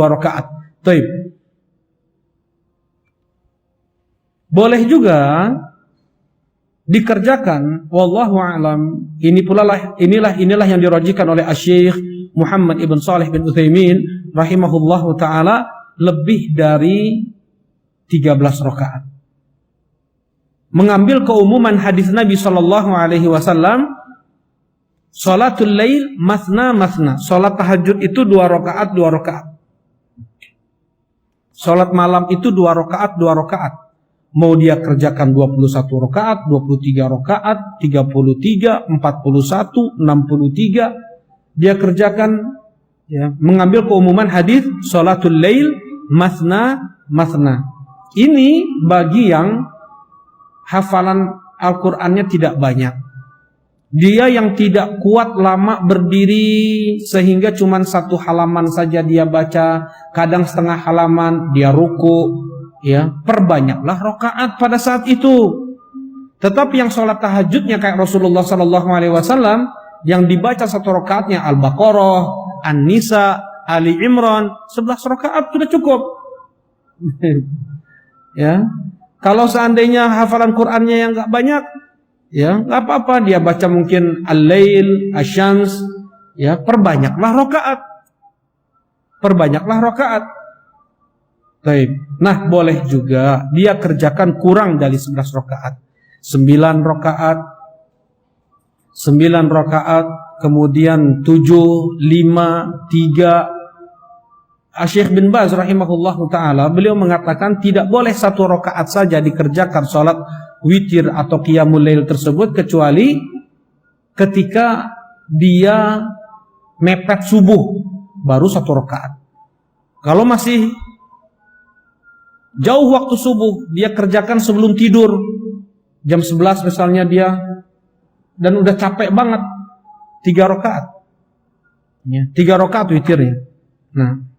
Baik. Boleh juga dikerjakan, wallahu a'lam, inilah yang dirajihkan oleh Asy-Syaikh Muhammad ibn Shalih bin Utsaimin rahimahullahu taala, lebih dari 13 rakaat. Mengambil keumuman hadis Nabi sallallahu alaihi wasallam, salatul lail masna. Salat tahajud itu 2 rakaat. Salat malam itu 2 rakaat. Mau dia kerjakan 21 rakaat, 23 rakaat, 33, 41, 63, dia kerjakan, ya, mengambil keumuman hadis salatul lail masna. Ini bagi yang hafalan Al-Qur'annya tidak banyak. Dia yang tidak kuat lama berdiri sehingga cuma 1 halaman saja dia baca, kadang setengah halaman dia ruku, ya, perbanyaklah rakaat pada saat itu. Tetapi yang sholat tahajudnya kayak Rasulullah sallallahu alaihi wasallam, yang dibaca 1 rakaatnya Al-Baqarah, An-Nisa, Ali Imran, 11 rakaat sudah cukup. Ya. Kalau seandainya hafalan Qur'annya yang enggak banyak, ya, nggak apa-apa, dia baca mungkin Al-Lail, Asy-Syams, ya, perbanyaklah rakaat. Baik. Nah, boleh juga dia kerjakan kurang dari 11 rakaat. 9 rakaat, 9 rakaat, kemudian 7, 5, 3. Syekh bin Baz rahimahullah ta'ala, beliau mengatakan tidak boleh 1 rakaat saja dikerjakan sholat witir atau qiyamul lail tersebut, kecuali ketika dia mepet subuh, baru 1 rakaat. Kalau masih jauh waktu subuh, dia kerjakan sebelum tidur, jam 11 misalnya dia, dan udah capek banget, 3 rakaat. 3 rakaat witirnya. Nah,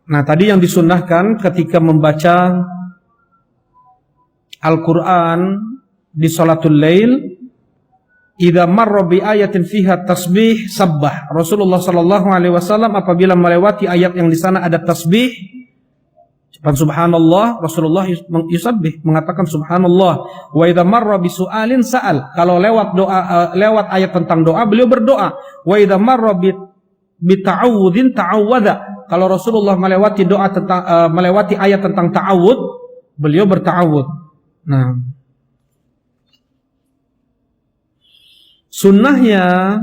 nah, tadi yang disunnahkan ketika membaca Al-Quran di sholatul lail, idza marra bi ayatin fiha tasbih sabbah. Rasulullah sallallahu alaihi wasallam apabila melewati ayat yang di sana ada tasbih, subhanallah, Rasulullah yusabbih, mengatakan subhanallah. Wa idza marra bi su'alin sa'al. Kalau lewat doa, lewat ayat tentang doa, beliau berdoa. Wa idza marra bi ta'awudzin ta'awwadza. Kalau Rasulullah melewati doa tentang melewati ayat tentang ta'awud, beliau berta'awud. Nah, sunnahnya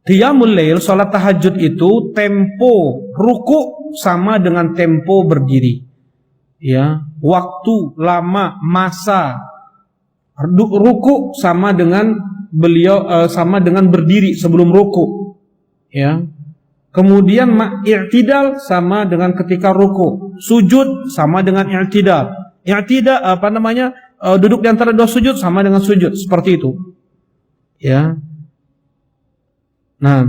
qiyamul lail, salat tahajud itu tempo ruku sama dengan tempo berdiri. Ya, waktu, lama, masa ruku sama dengan beliau sama dengan berdiri sebelum ruku. Ya. Kemudian i'tidal sama dengan ketika ruku, sujud sama dengan i'tidal. I'tidal duduk di antara 2 sujud sama dengan sujud, seperti itu. Ya. Nah,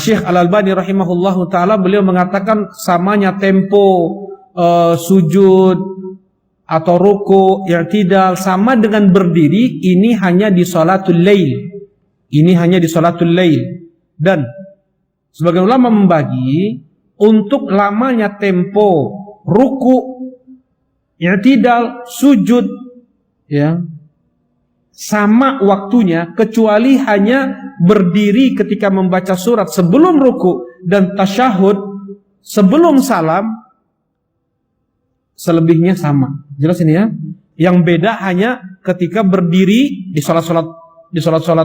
Syekh Al-Albani rahimahullahu taala beliau mengatakan samanya tempo sujud atau ruku, i'tidal sama dengan berdiri, ini hanya di sholatul lail. Ini hanya di sholatul lail. Dan sebagian ulama membagi untuk lamanya tempo ruku, i'tidal, sujud, ya, sama waktunya, kecuali hanya berdiri ketika membaca surat sebelum ruku dan tasyahud sebelum salam, selebihnya sama. Jelas ini ya? Yang beda hanya ketika berdiri di salat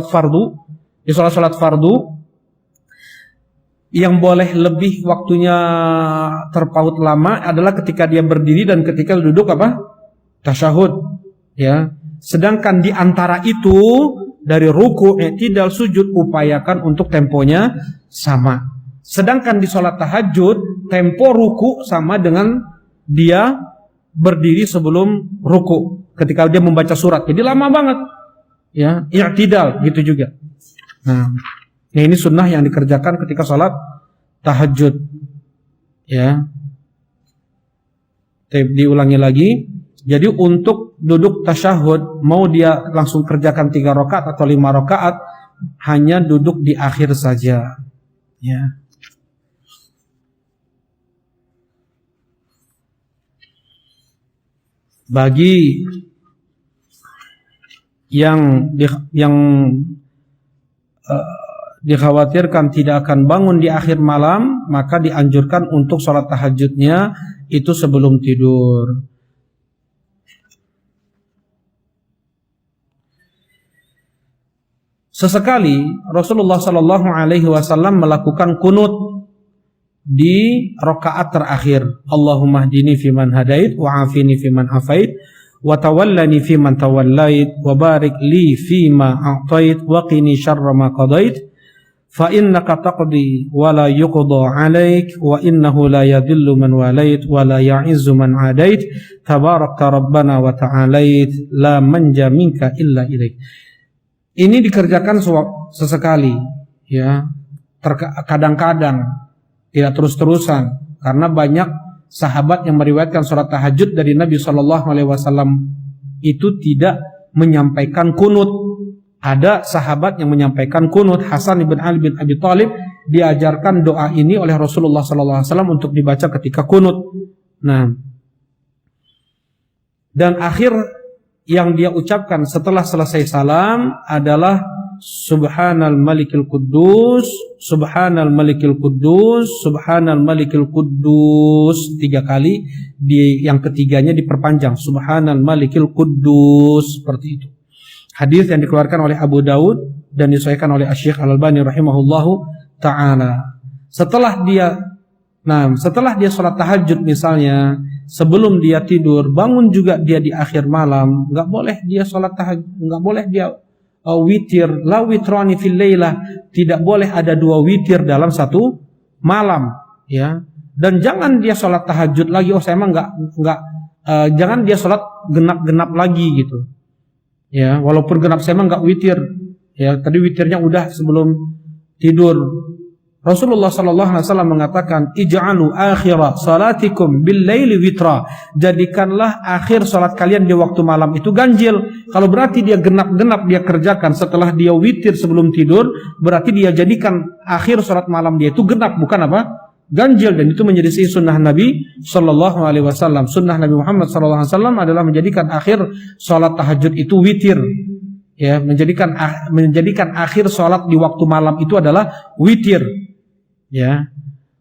fardu, yang boleh lebih waktunya terpaut lama adalah ketika dia berdiri dan ketika duduk tasyahud, ya. Sedangkan di antara itu dari ruku, i'tidal, sujud upayakan untuk temponya sama. Sedangkan di sholat tahajud tempo ruku sama dengan dia berdiri sebelum ruku ketika dia membaca surat. Jadi lama banget. Ya, i'tidal gitu juga. Nah, ini sunnah yang dikerjakan ketika sholat tahajud. Ya. Diulangi lagi. Jadi untuk duduk tasyahud, mau dia langsung kerjakan 3 rakaat atau 5 rakaat, hanya duduk di akhir saja. Ya. Bagi yang dikhawatirkan tidak akan bangun di akhir malam, maka dianjurkan untuk sholat tahajudnya itu sebelum tidur. Sesekali Rasulullah Sallallahu Alaihi Wasallam melakukan kunut di rakaat terakhir. Allahumma hdini fiman hadait, wa afini fiman afait, wa tawallani fiman tawallait, wa barik li fima a'tait, wa qini syarra ma qadait, fa innaka taqdi wa la yuqda 'alaik, wa innahu la yadhillu man walait wa la ya'izzu man 'adait, tabarakta rabbana wa ta'alait, la manja minka illa ilaik. Ini dikerjakan sesekali, ya, kadang-kadang, tidak terus-terusan, karena banyak sahabat yang meriwayatkan sholat tahajud dari Nabi Shallallahu Alaihi Wasallam itu tidak menyampaikan kunut. Ada sahabat yang menyampaikan kunut. Hasan ibn Ali bin Abi Thalib diajarkan doa ini oleh Rasulullah Shallallahu Alaihi Wasallam untuk dibaca ketika kunut. Nah, dan akhir yang dia ucapkan setelah selesai salam adalah Subhanal Malikil Quddus, Subhanal Malikil Quddus, Subhanal Malikil Quddus 3 kali. Yang ketiganya diperpanjang, Subhanal Malikil Quddus, seperti itu. Hadis yang dikeluarkan oleh Abu Daud dan disesuaikan oleh Asy-Syaikh Al-Albani rahimahullahu taala. Setelah dia sholat tahajud misalnya, sebelum dia tidur, bangun juga dia di akhir malam, nggak boleh dia sholat tahajud, nggak boleh dia witir, la witrani fil lailah, tidak boleh ada 2 witir dalam satu malam, ya. Dan jangan dia sholat tahajud lagi, saya emang nggak, jangan dia sholat genap lagi gitu, ya. Walaupun genap saya emang nggak witir, ya. Tadi witirnya udah sebelum tidur. Rasulullah sallallahu alaihi wasallam mengatakan, ij'alu akhira salatikum bil laili witra. Jadikanlah akhir salat kalian di waktu malam itu ganjil. Kalau berarti dia genap dia kerjakan setelah dia witir sebelum tidur, berarti dia jadikan akhir salat malam dia itu genap, bukan apa? Ganjil. Dan itu menjadi sunnah Nabi sallallahu alaihi wasallam. Sunnah Nabi Muhammad sallallahu alaihi wasallam adalah menjadikan akhir salat tahajud itu witir. Ya, menjadikan akhir salat di waktu malam itu adalah witir. Ya,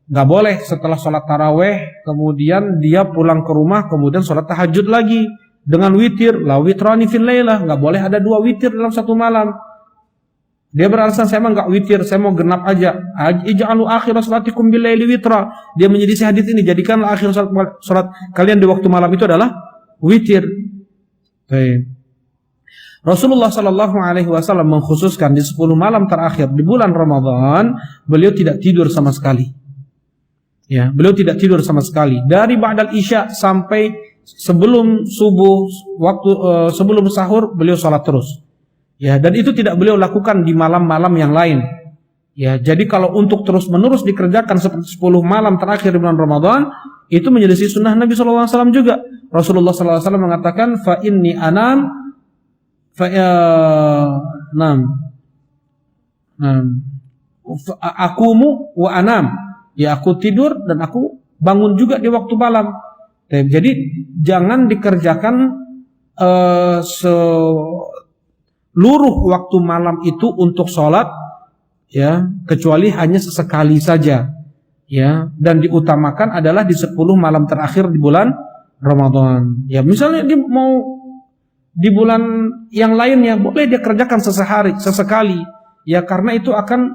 nggak boleh setelah sholat taraweh kemudian dia pulang ke rumah kemudian sholat tahajud lagi dengan witir, la witrani fil lailah. Nggak boleh ada 2 witir dalam satu malam. Dia beralasan, saya emang nggak witir, saya mau genap aja. Ij'alu akhir salatikum bil laili witra. Dia menjadi hadis ini, jadikanlah akhir sholat kalian di waktu malam itu adalah witir. Baik. Rasulullah sallallahu alaihi wasallam mengkhususkan di 10 malam terakhir di bulan Ramadan, beliau tidak tidur sama sekali. Ya, beliau tidak tidur sama sekali. Dari ba'dal isya sampai sebelum subuh, waktu sebelum sahur beliau salat terus. Ya, dan itu tidak beliau lakukan di malam-malam yang lain. Ya, jadi kalau untuk terus-menerus dikerjakan seperti 10 malam terakhir di bulan Ramadan, itu menjadi sunnah Nabi sallallahu alaihi wasallam juga. Rasulullah sallallahu alaihi wasallam mengatakan, fa inni anam akumu wa anam, ya aku tidur dan aku bangun juga di waktu malam. Jadi jangan dikerjakan seluruh waktu malam itu untuk sholat, ya, kecuali hanya sesekali saja, ya. Dan diutamakan adalah di 10 malam terakhir di bulan Ramadan. Ya, misalnya dia mau di bulan yang lainnya boleh dia kerjakan sesekali, ya, karena itu akan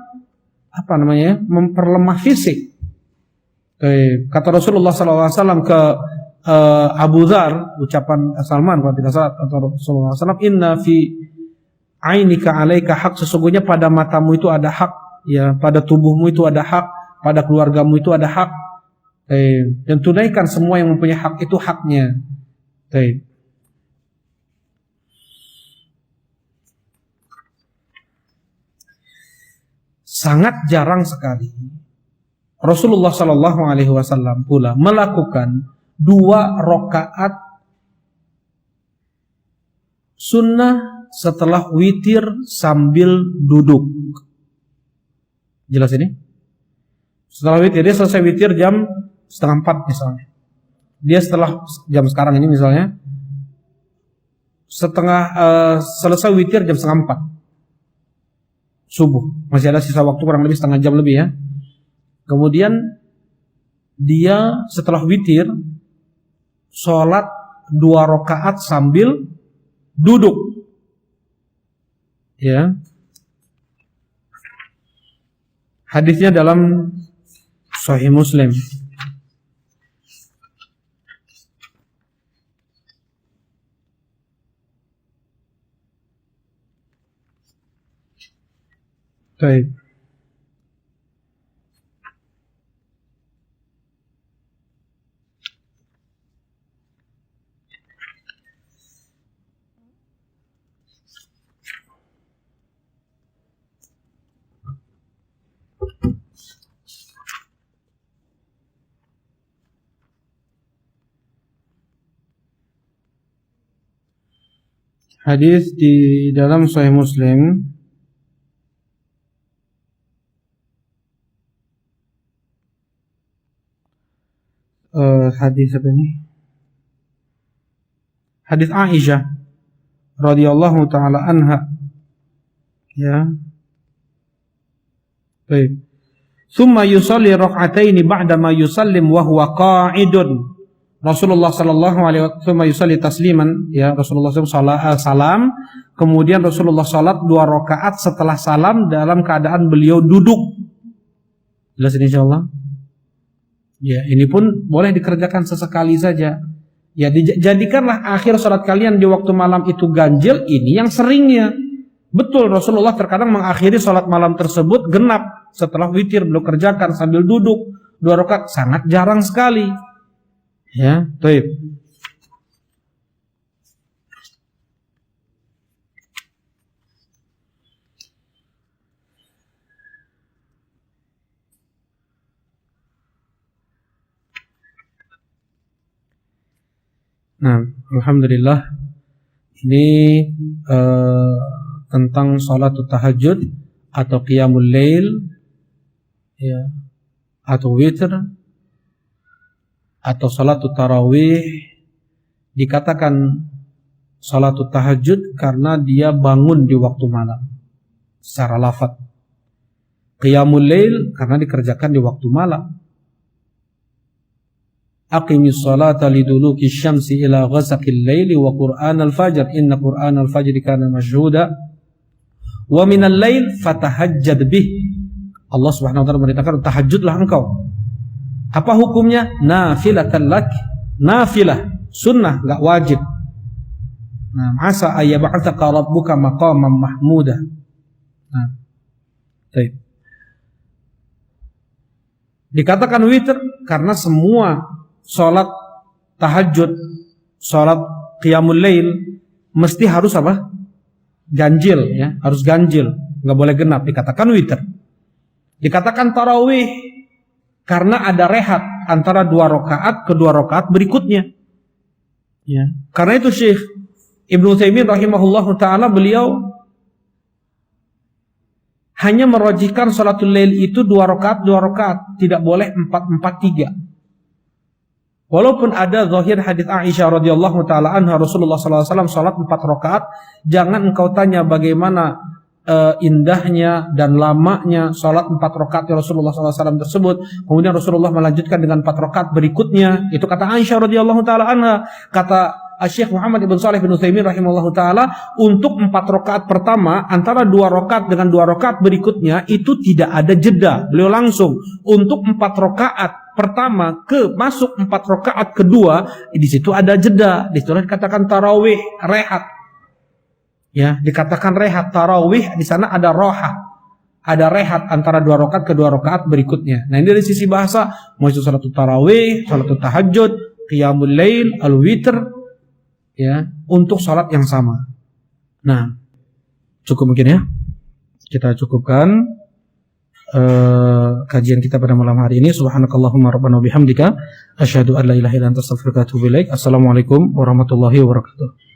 memperlemah fisik. Kata Rasulullah SAW ke Abu Dzar, ucapan Salman kalau tidak salah, atau Rasulullah SAW, inna fi ainika alaika hak, sesungguhnya pada matamu itu ada hak, ya, pada tubuhmu itu ada hak, pada keluargamu itu ada hak, dan tunaikan semua yang mempunyai hak itu haknya. Sangat jarang sekali Rasulullah Shallallahu Alaihi Wasallam pula melakukan 2 rakaat sunnah setelah witir sambil duduk. Jelas ini? Setelah witir, dia selesai witir jam 3:30 misalnya. Dia setelah jam sekarang ini misalnya selesai witir jam 3:30 subuh, masih ada sisa waktu kurang lebih setengah jam lebih, ya. Kemudian dia setelah witir sholat 2 rakaat sambil duduk, ya. Hadisnya dalam Sahih Muslim. Baik. Hadis di dalam Sahih Muslim hadis apa ini? Hadis Aisyah radhiyallahu taala anha Ya. Baik. Tsumma yusalli rak'ataini ba'da ma yusallim wa huwa qa'idun. Rasulullah sallallahu alaihi wasallam yusalli tasliman, ya, Rasulullah SAW salam, kemudian Rasulullah salat 2 rakaat setelah salam dalam keadaan beliau duduk. Jelas ini insyaallah. Ya, ini pun boleh dikerjakan sesekali saja. Ya, jadikanlah akhir salat kalian di waktu malam itu ganjil, ini yang seringnya. Betul, Rasulullah terkadang mengakhiri salat malam tersebut genap setelah witir, beliau kerjakan sambil duduk 2 rakaat, sangat jarang sekali. Ya, baik. Nah, alhamdulillah ini tentang sholat tahajud atau qiyamul lail, ya, atau witir atau sholat tarawih. Dikatakan sholat tahajud karena dia bangun di waktu malam secara lafaz. Qiyamul lail karena dikerjakan di waktu malam. Aqimis salata liduluki syamsi ila ghasaqil laili wa qur'anal fajr inna qur'anal fajri kana mashhuda wa minal lail fatahajjad bih. Allah Subhanahu wa taala merintahkan tahajudlah engkau. Apa hukumnya? Nafilatan lak, nafilah, sunnah, enggak wajib. Nah, asa ayyab'atsaka rabbuka maqaman mahmuda. Nah, baik. Dikatakan witir karena semua sholat tahajud, sholat qiyamul lail mesti harus apa? Ganjil, ya, harus ganjil, nggak boleh genap. Dikatakan witir. Dikatakan tarawih karena ada rehat antara 2 rakaat ke 2 rakaat berikutnya. Ya, karena itu Syekh Ibnu Utsaimin rahimahullahu taala beliau hanya merajihkan sholatul lail itu 2 rakaat, tidak boleh 4-4-3. Walaupun ada zahir hadis Aisyah radhiyallahu taala anha Rasulullah sallallahu alaihi wasallam salat 4 rakaat, jangan engkau tanya bagaimana indahnya dan lamanya salat 4 rakaat Rasulullah sallallahu alaihi wasallam tersebut. Kemudian Rasulullah melanjutkan dengan 4 rakaat berikutnya. Itu kata Aisyah radhiyallahu taala anha. Kata Syekh Muhammad ibn Shalih bin Utsaimin rahimahullahu taala, untuk 4 rakaat pertama antara 2 rakaat dengan 2 rakaat berikutnya itu tidak ada jeda. Beliau langsung untuk 4 rakaat pertama ke masuk 4 rakaat kedua, di situ ada jeda. Di situ dikatakan tarawih, rehat. Ya, dikatakan rehat tarawih, di sana ada rohah. Ada rehat antara 2 rakaat ke 2 rakaat berikutnya. Nah, ini dari sisi bahasa, mau itu salat tarawih, salat tahajud, qiyamul lail, al-witr, ya, untuk salat yang sama. Nah, cukup mungkin ya. Kita cukupkan kajian kita pada malam hari ini. Subhanakallahumma rabbana bihamdika asyhadu an la ilaha illa anta astaghfiruka wa atubu ilaik. Assalamualaikum warahmatullahi wabarakatuh.